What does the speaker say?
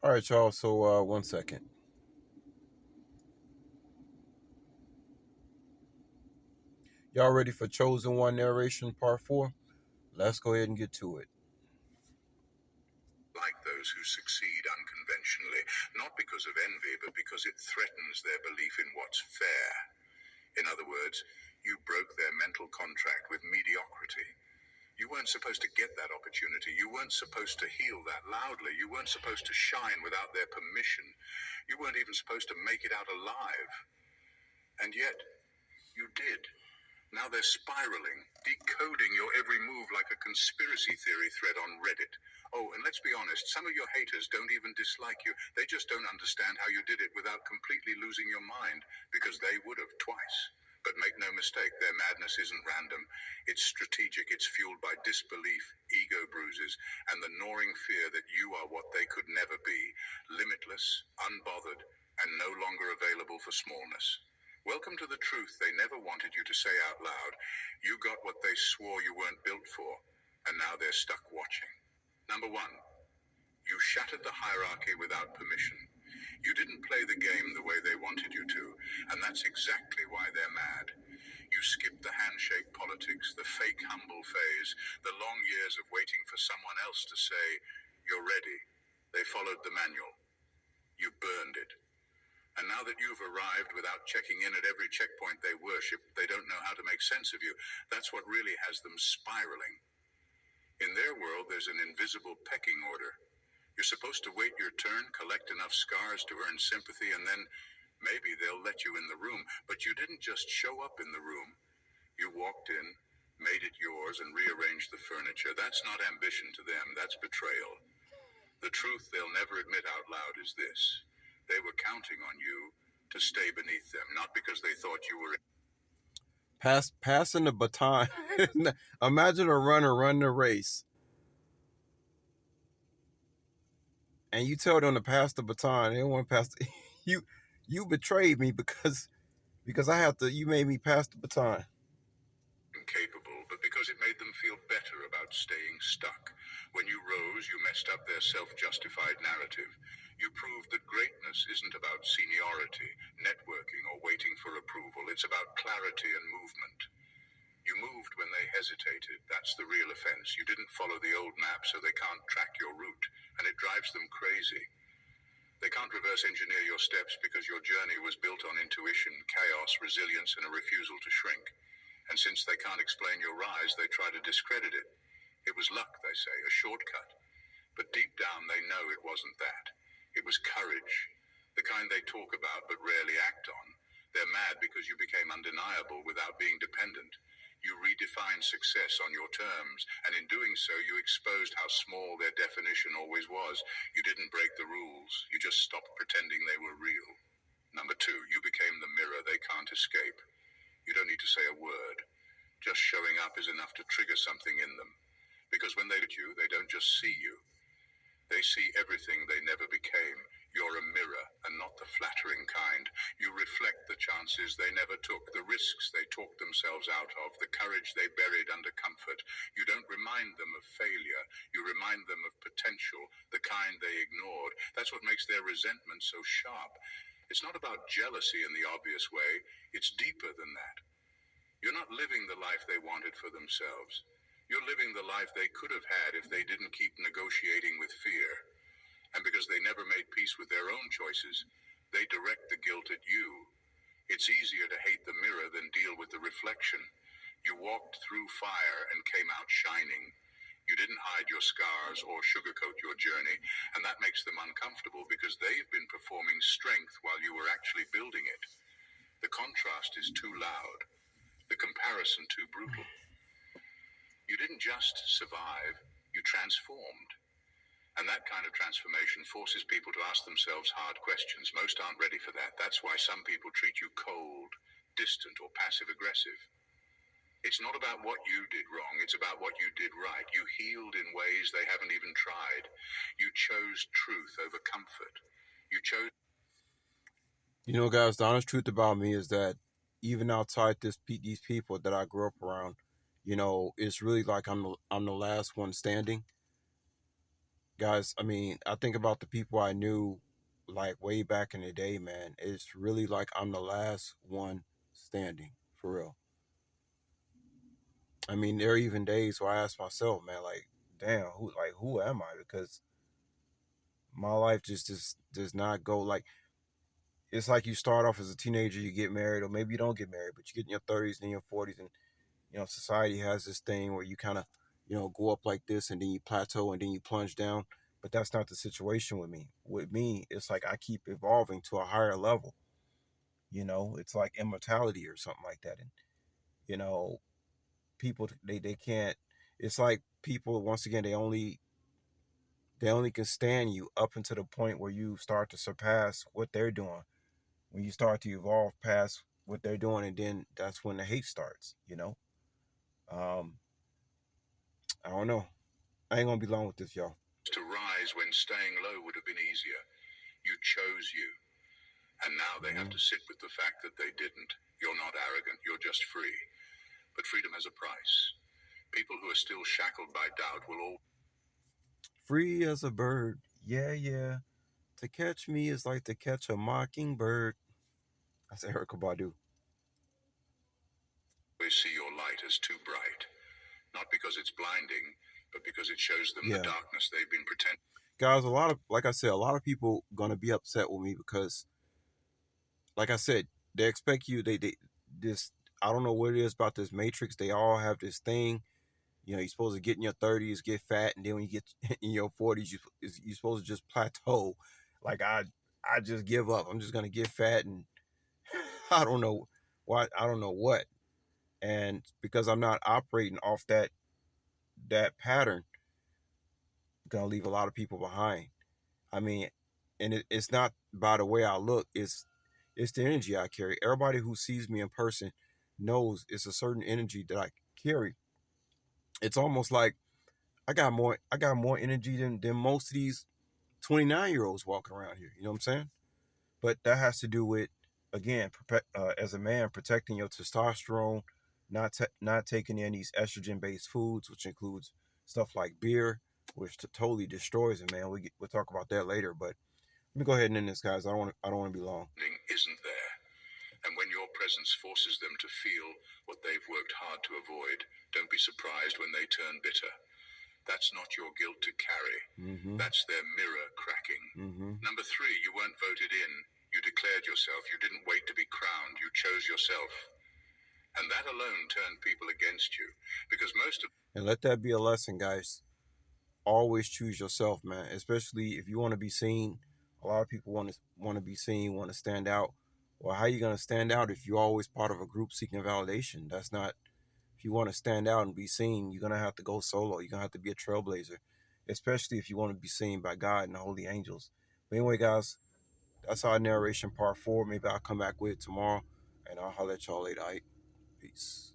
All right, y'all. So, 1 second. Y'all ready for Chosen One narration part four? Let's go ahead and get to it. Like those who succeed unconventionally, not because of envy, but because it threatens their belief in what's fair. In other words, you broke their mental contract with mediocrity. You weren't supposed to get that opportunity. You weren't supposed to heal that loudly. You weren't supposed to shine without their permission. You weren't even supposed to make it out alive. And yet, you did. Now they're spiraling, decoding your every move like a conspiracy theory thread on Reddit. Oh, and let's be honest, some of your haters don't even dislike you. They just don't understand how you did it without completely losing your mind, because they would have twice. But make no mistake, their madness isn't random. It's strategic. It's fueled by disbelief, ego bruises, and the gnawing fear that you are what they could never be, limitless, unbothered, and no longer available for smallness. Welcome to the truth they never wanted you to say out loud. You got what they swore you weren't built for, and now they're stuck watching. Number one, you shattered the hierarchy without permission. You didn't play the game the way they wanted you to, and that's exactly why they're mad. You skipped the handshake politics, the fake humble phase, the long years of waiting for someone else to say, "You're ready." They followed the manual. You burned it. And now that you've arrived without checking in at every checkpoint they worship, they don't know how to make sense of you. That's what really has them spiraling. In their world, there's an invisible pecking order. You're supposed to wait your turn, collect enough scars to earn sympathy, and then maybe they'll let you in the room. But you didn't just show up in the room. You walked in, made it yours, and rearranged the furniture. That's not ambition to them, that's betrayal. The truth they'll never admit out loud is this: they were counting on you to stay beneath them, not because they thought you were. Passing the baton. Imagine a runner running a race, and you tell them to pass the baton. They don't want to pass. You. You betrayed me because I have to. You made me pass the baton. Incapable, but because it made them feel better about staying stuck. When you rose, you messed up their self-justified narrative. You proved that greatness isn't about seniority, networking, or waiting for approval. It's about clarity and movement. You moved when they hesitated. That's the real offense. You didn't follow the old map, so they can't track your route, and it drives them crazy. They can't reverse engineer your steps because your journey was built on intuition, chaos, resilience, and a refusal to shrink. And since they can't explain your rise, they try to discredit it. It was luck, they say, a shortcut. But deep down, they know it wasn't that. It was courage, the kind they talk about but rarely act on. They're mad because you became undeniable without being dependent. You redefined success on your terms, and in doing so, you exposed how small their definition always was. You didn't break the rules, you just stopped pretending they were real. Number two, you became the mirror they can't escape. You don't need to say a word. Just showing up is enough to trigger something in them. Because when they look at you, they don't just see you. They see everything they never became. You're a mirror, and not the flattering kind. You reflect the chances they never took, the risks they talked themselves out of, the courage they buried under comfort. You don't remind them of failure. You remind them of potential, the kind they ignored. That's what makes their resentment so sharp. It's not about jealousy in the obvious way. It's deeper than that. You're not living the life they wanted for themselves. You're living the life they could have had if they didn't keep negotiating with fear. And because they never made peace with their own choices, they direct the guilt at you. It's easier to hate the mirror than deal with the reflection. You walked through fire and came out shining. You didn't hide your scars or sugarcoat your journey, and that makes them uncomfortable because they've been performing strength while you were actually building it. The contrast is too loud, the comparison too brutal. You didn't just survive, you transformed. And that kind of transformation forces people to ask themselves hard questions. Most aren't ready for that. That's why some people treat you cold, distant, or passive aggressive. It's not about what you did wrong, it's about what you did right. You healed in ways they haven't even tried. You chose truth over comfort. You chose. You know, guys, the honest truth about me is that even outside these people that I grew up around, it's really like I'm the last one standing. guys, I mean, I think about the people I knew like way back in the day, man. It's really like I'm the last one standing for real. I mean, there are even days where I ask myself, man, like, damn, who am I? Because my life just does not go like it's like you start off as a teenager, you get married, or maybe you don't get married, but you get in your 30s and your 40s, and society has this thing where you kind of go up like this, and then you plateau, and then you plunge down. But that's not the situation with me. With me, it's like I keep evolving to a higher level. It's like immortality or something like that. And you know, people they can't. It's like people once again they only can stand you up until the point where you start to surpass what they're doing. When you start to evolve past what they're doing, and then that's when the hate starts. Um, I don't know. I ain't gonna be long with this, y'all. To rise when staying low would have been easier. You chose you. And now they have Mm-hmm. to sit with the fact that they didn't. You're not arrogant, you're just free. But freedom has a price. People who are still shackled by doubt will Free as a bird, yeah, yeah. To catch me is like to catch a mockingbird. That's Erica Badu. always see your light as too bright. Not because it's blinding, but because it shows them the Yeah, darkness they've been pretending. guys. Like I said, a lot of people gonna be upset with me because, like I said, they expect you. They this. I don't know what it is about this matrix. They all have this thing. You're supposed to get in your 30s, get fat, and then when you get in your 40s, you're supposed to just plateau. Like I just give up. I'm just gonna get fat, and I don't know what. I don't know what. And because I'm not operating off that pattern, gonna leave a lot of people behind. I mean, and it's not by the way I look. It's the energy I carry. Everybody who sees me in person knows it's a certain energy that I carry. It's almost like I got more energy than most of these 29-year-olds walking around here. You know what I'm saying? But that has to do with, again, as a man, protecting your testosterone, not taking in these estrogen based foods, which includes stuff like beer, which totally destroys it, man. We'll talk about that later. But let me go ahead and end this, guys. I don't want to be long. Isn't there? And when your presence forces them to feel what they've worked hard to avoid, don't be surprised when they turn bitter. That's not your guilt to carry. Mm-hmm. That's their mirror cracking. Mm-hmm. Number three, you weren't voted in. You declared yourself. You didn't wait to be crowned. You chose yourself. And that alone turned people against you. Because most of And let that be a lesson, guys. Always choose yourself, man. Especially if you want to be seen. A lot of people want to be seen, want to stand out. Well, how are you gonna stand out if you're always part of a group seeking validation? That's not. If you want to stand out and be seen, you're gonna have to go solo. You're gonna have to be a trailblazer, especially if you want to be seen by God and the holy angels. But anyway, guys, that's our narration part 4. Maybe I'll come back with it tomorrow, and I'll holler at y'all later. All right? Peace.